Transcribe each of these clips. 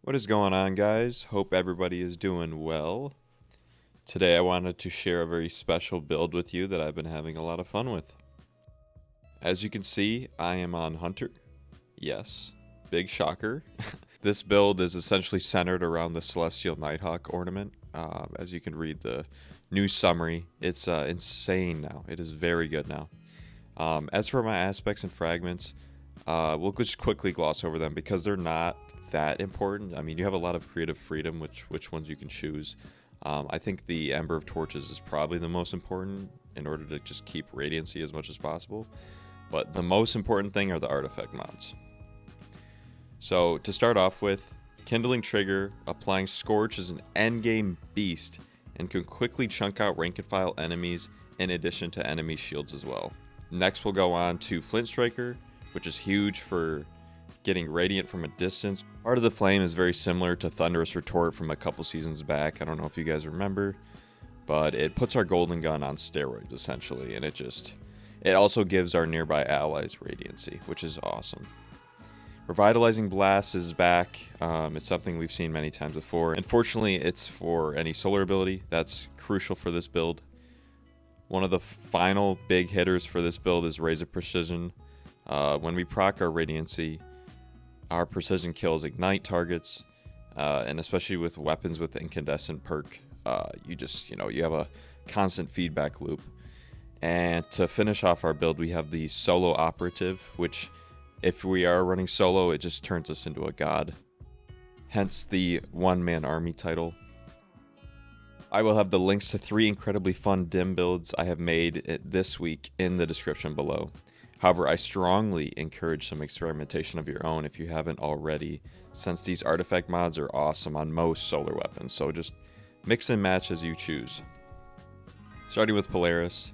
What is going on, guys? Hope everybody is doing well. Today I wanted to share a very special build with you that I've been having a lot of fun with. As you can see, I am on Hunter. Yes, big shocker. This build is essentially centered around the Celestial Nighthawk ornament. As you can read the new summary, it's insane now. It is very good now. As for my aspects and fragments, we'll just quickly gloss over them because they're not that important. I mean, you have a lot of creative freedom which ones you can choose. I think the Ember of Torches is probably the most important in order to just keep radiancy as much as possible. But the most important thing are the artifact mods. So to start off with, Kindling Trigger, applying Scorch is an endgame beast and can quickly chunk out rank and file enemies in addition to enemy shields as well. Next we'll go on to Flint Striker, which is huge for getting radiant from a distance. Part of the Flame is very similar to Thunderous Retort from a couple seasons back. I don't know if you guys remember, but it puts our Golden Gun on steroids essentially, and it also gives our nearby allies radiancy, which is awesome. Revitalizing Blast is back. It's something we've seen many times before. Unfortunately, it's for any solar ability. That's crucial for this build. One of the final big hitters for this build is Razor Precision. When we proc our radiancy, our precision kills ignite targets, and especially with weapons with the incandescent perk, you have a constant feedback loop. And to finish off our build, we have the Solo Operative, which if we are running solo, it just turns us into a god. Hence the one-man army title. I will have the links to 3 incredibly fun dim builds I have made this week in the description below. However, I strongly encourage some experimentation of your own if you haven't already, since these artifact mods are awesome on most solar weapons, so just mix and match as you choose. Starting with Polaris,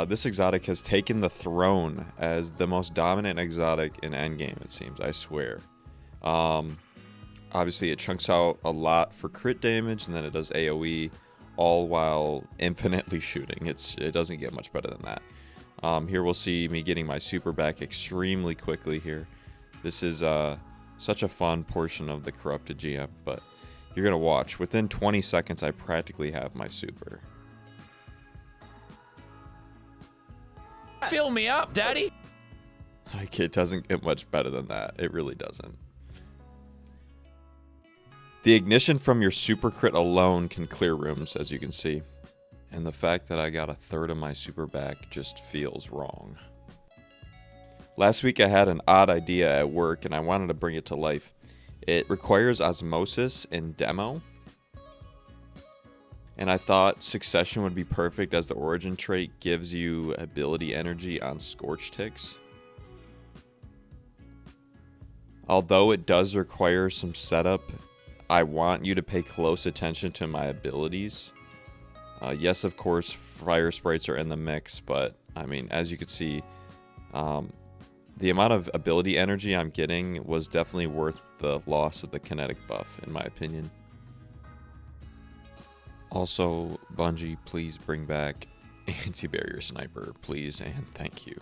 this exotic has taken the throne as the most dominant exotic in endgame, it seems, I swear. Obviously, it chunks out a lot for crit damage, and then it does AoE, all while infinitely shooting. It doesn't get much better than that. Here we'll see me getting my super back extremely quickly here. This is such a fun portion of the Corrupted GM, but you're going to watch. Within 20 seconds, I practically have my super. Fill me up, Daddy. Like, it doesn't get much better than that. It really doesn't. The ignition from your super crit alone can clear rooms, as you can see. And the fact that I got a third of my super back just feels wrong. Last week I had an odd idea at work and I wanted to bring it to life. It requires Osmosis in demo. And I thought Succession would be perfect as the origin trait gives you ability energy on Scorch ticks. Although it does require some setup, I want you to pay close attention to my abilities. Yes, of course, fire sprites are in the mix, but I mean, as you can see, the amount of ability energy I'm getting was definitely worth the loss of the kinetic buff, in my opinion. Also, Bungie, please bring back Anti-Barrier Sniper, please, and thank you.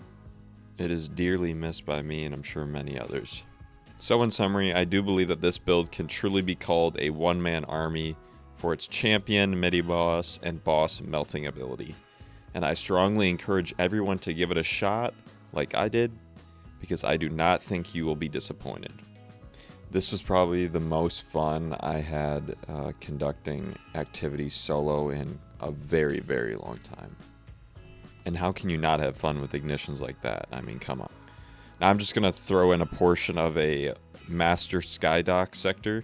It is dearly missed by me and I'm sure many others. So in summary, I do believe that this build can truly be called a one-man army for its champion, midi-boss, and boss melting ability. And I strongly encourage everyone to give it a shot, like I did, because I do not think you will be disappointed. This was probably the most fun I had conducting activities solo in a very, very long time. And how can you not have fun with ignitions like that? I mean, come on. Now I'm just going to throw in a portion of a Master Skydock sector,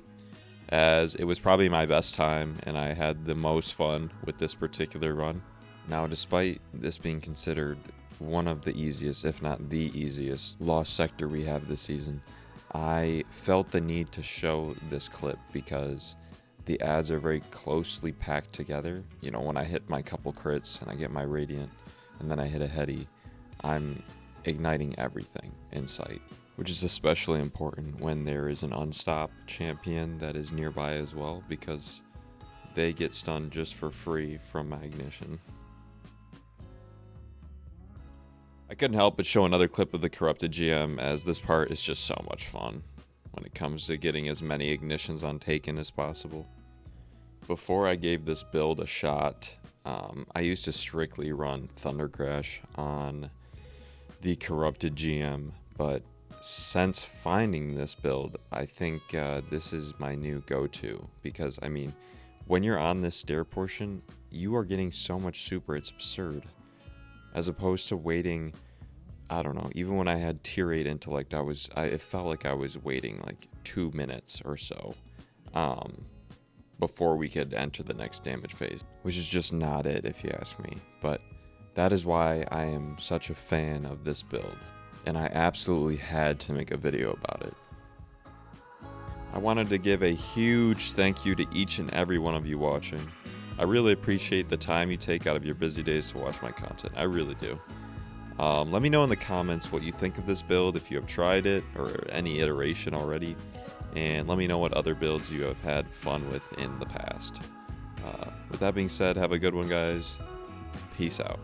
as it was probably my best time and I had the most fun with this particular run. Now, despite this being considered one of the easiest, if not the easiest, lost sector we have this season, I felt the need to show this clip because the ads are very closely packed together. You know, when I hit my couple crits and I get my Radiant and then I hit a Heady, I'm igniting everything in sight, which is especially important when there is an unstop champion that is nearby as well, because they get stunned just for free from my ignition. I couldn't help but show another clip of the Corrupted GM, as this part is just so much fun. when it comes to getting as many ignitions on Taken as possible. Before I gave this build a shot, I used to strictly run Thunder Crash on the Corrupted GM, but since finding this build, I think this is my new go-to, because I mean, when you're on this stair portion, you are getting so much super, it's absurd. As opposed to waiting, I don't know, even when I had tier 8 intellect, it felt like I was waiting like 2 minutes or so before we could enter the next damage phase, which is just not it if you ask me. But that is why I am such a fan of this build, and I absolutely had to make a video about it. I wanted to give a huge thank you to each and every one of you watching. I really appreciate the time you take out of your busy days to watch my content. I really do. Let me know in the comments what you think of this build, if you have tried it or any iteration already, and let me know what other builds you have had fun with in the past. With that being said, have a good one, guys. Peace out.